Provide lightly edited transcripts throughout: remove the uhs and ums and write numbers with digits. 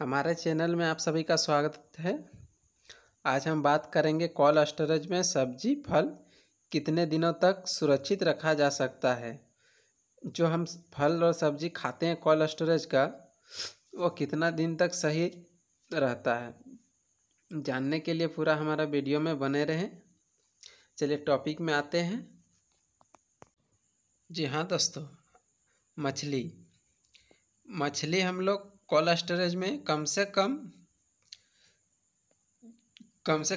हमारे चैनल में आप सभी का स्वागत है। आज हम बात करेंगे कोल्ड स्टोरेज में सब्जी फल कितने दिनों तक सुरक्षित रखा जा सकता है। जो हम फल और सब्जी खाते हैं कोल्ड स्टोरेज का, वो कितना दिन तक सही रहता है, जानने के लिए पूरा हमारा वीडियो में बने रहें। चलिए टॉपिक में आते हैं। जी हाँ दोस्तों, मछली हम लोग कोल्ड स्टोरेज में कम से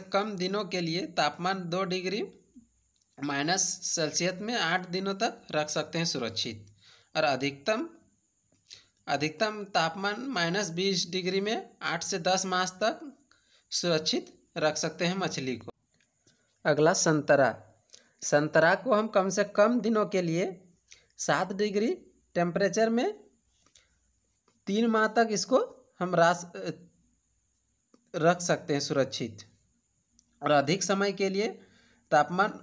कम दिनों के लिए तापमान 2 डिग्री माइनस सेल्सियस में 8 दिनों तक रख सकते हैं सुरक्षित, और अधिकतम तापमान -20 डिग्री में 8 से 10 मास तक सुरक्षित रख सकते हैं मछली को। अगला संतरा को हम कम से कम दिनों के लिए 7 डिग्री टेम्परेचर में 3 माह तक इसको हम रख सकते हैं सुरक्षित, और अधिक समय के लिए तापमान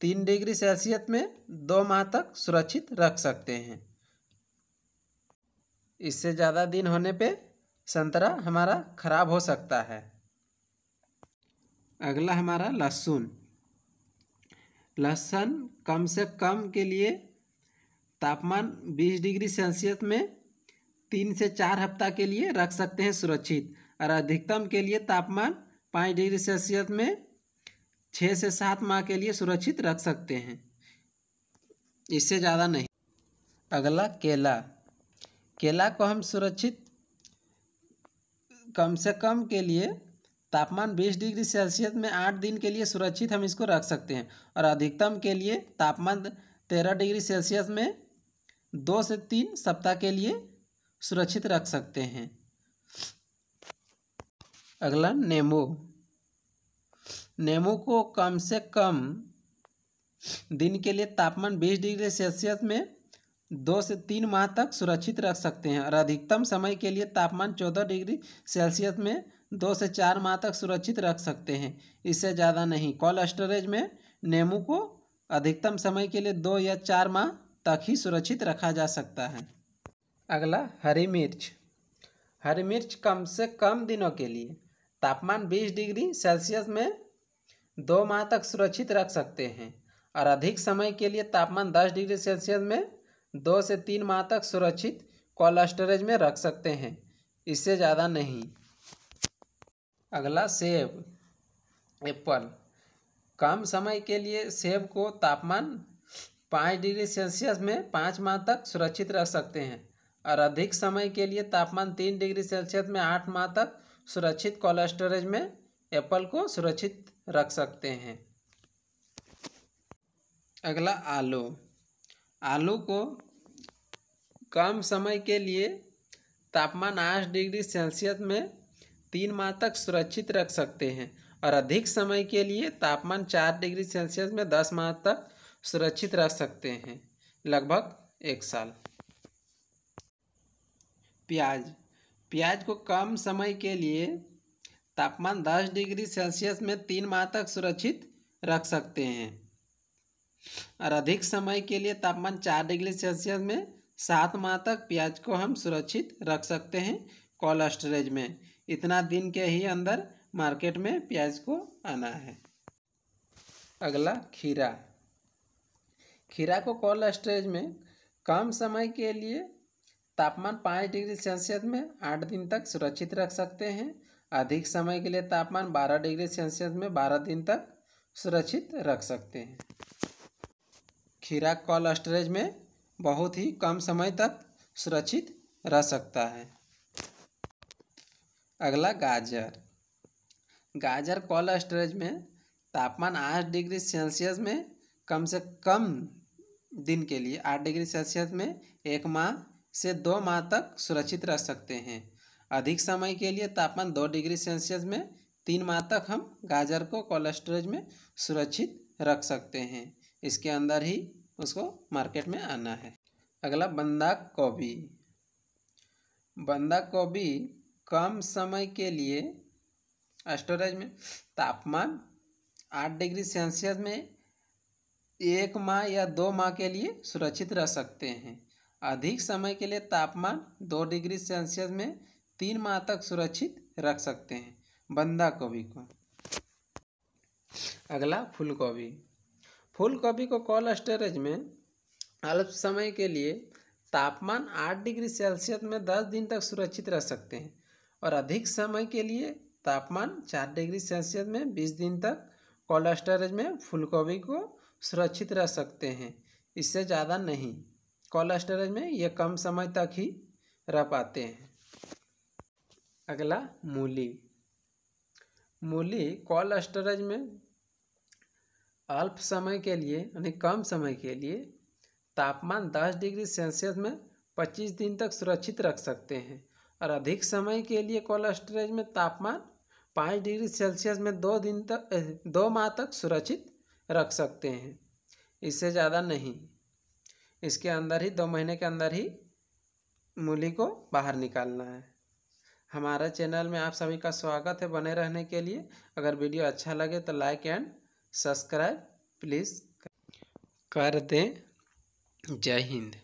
3 डिग्री सेल्सियस में 2 माह तक सुरक्षित रख सकते हैं। इससे ज़्यादा दिन होने पे संतरा हमारा खराब हो सकता है। अगला हमारा लहसुन कम से कम के लिए तापमान 20 डिग्री सेल्सियस में 3 से 4 हफ्ता के लिए रख सकते हैं सुरक्षित, और अधिकतम के लिए तापमान 5 डिग्री सेल्सियस में 6 से 7 माह के लिए सुरक्षित रख सकते हैं, इससे ज़्यादा नहीं। अगला केला को हम सुरक्षित कम से कम के लिए तापमान 20 डिग्री सेल्सियस में 8 दिन के लिए सुरक्षित हम इसको रख सकते हैं, और अधिकतम के लिए तापमान 13 डिग्री सेल्सियस में 2 से 3 सप्ताह के लिए सुरक्षित रख सकते हैं। अगला नींबू को कम से कम दिन के लिए तापमान 20 डिग्री सेल्सियस में 2 से 3 माह तक सुरक्षित रख सकते हैं, और अधिकतम समय के लिए तापमान 14 डिग्री सेल्सियस में 2 से 4 माह तक सुरक्षित रख सकते हैं, इससे ज़्यादा नहीं। कोल्ड स्टोरेज में नींबू को अधिकतम समय के लिए 2 या 4 माह तक ही सुरक्षित रखा जा सकता है। अगला हरी मिर्च कम से कम दिनों के लिए तापमान 20 डिग्री सेल्सियस में 2 माह तक सुरक्षित रख सकते हैं, और अधिक समय के लिए तापमान 10 डिग्री सेल्सियस में 2 से 3 माह तक सुरक्षित कोल्ड स्टोरेज में रख सकते हैं, इससे ज़्यादा नहीं। अगला एप्पल कम समय के लिए सेब को तापमान 5 डिग्री सेल्सियस में 5 माह तक सुरक्षित रख सकते हैं, और अधिक समय के लिए तापमान 3 डिग्री सेल्सियस में 8 माह तक सुरक्षित कोल्ड स्टोरेज में एप्पल को सुरक्षित रख सकते हैं। अगला आलू को कम समय के लिए तापमान 8 डिग्री सेल्सियस में 3 माह तक सुरक्षित रख सकते हैं, और अधिक समय के लिए तापमान 4 डिग्री सेल्सियस में 10 माह तक सुरक्षित रख सकते हैं, लगभग 1 साल। प्याज को कम समय के लिए तापमान 10 डिग्री सेल्सियस में 3 माह तक सुरक्षित रख सकते हैं, और अधिक समय के लिए तापमान 4 डिग्री सेल्सियस में 7 माह तक प्याज को हम सुरक्षित रख सकते हैं कोल्ड स्टोरेज में। इतना दिन के ही अंदर मार्केट में प्याज को आना है। अगला खीरा को कोल्ड स्टोरेज में कम समय के लिए तापमान 5 डिग्री सेल्सियस में 8 दिन तक सुरक्षित रख सकते हैं, अधिक समय के लिए तापमान 12 डिग्री सेल्सियस में 12 दिन तक सुरक्षित रख सकते हैं। खीरा कोल्ड स्टोरेज में बहुत ही कम समय तक सुरक्षित रह सकता है। अगला गाजर कोल्ड स्टोरेज में तापमान 8 डिग्री सेल्सियस में कम से कम दिन के लिए 8 डिग्री सेल्सियस में 1 माह से 2 माह तक सुरक्षित रख सकते हैं, अधिक समय के लिए तापमान 2 डिग्री सेल्सियस में 3 माह तक हम गाजर को कोल्ड स्टोरेज में सुरक्षित रख सकते हैं, इसके अंदर ही उसको मार्केट में आना है। अगला बंदा गोभी कम समय के लिए स्टोरेज में तापमान 8 डिग्री सेल्सियस में 1 माह या 2 माह के लिए सुरक्षित रह सकते हैं, अधिक समय के लिए तापमान 2 डिग्री सेल्सियस में 3 माह तक सुरक्षित रख सकते हैं बंदा गोभी को। अगला फूल गोभी। फूल गोभी को कोल्ड स्टोरेज में अल्प समय के लिए तापमान 8 डिग्री सेल्सियस में 10 दिन तक सुरक्षित रख सकते हैं और अधिक समय के लिए तापमान 4 डिग्री सेल्सियस में 20 दिन तक कोल्ड स्टोरेज में फूल गोभी को सुरक्षित रख सकते हैं। इससे ज़्यादा नहीं। कोल्ड स्टोरेज में ये कम समय तक ही रह पाते हैं। अगला मूली। मूली कोल्ड स्टोरेज में अल्प समय के लिए यानी कम समय के लिए तापमान 10 डिग्री सेल्सियस में 25 दिन तक सुरक्षित रख सकते हैं और अधिक समय के लिए कोल्ड स्टोरेज में तापमान 5 डिग्री सेल्सियस में 2 माह तक सुरक्षित रख सकते हैं। इससे ज़्यादा नहीं। इसके अंदर ही 2 महीने के अंदर ही मूली को बाहर निकालना है। हमारे चैनल में आप सभी का स्वागत है बने रहने के लिए। अगर वीडियो अच्छा लगे तो लाइक एंड सब्सक्राइब प्लीज़ कर दें। जय हिंद।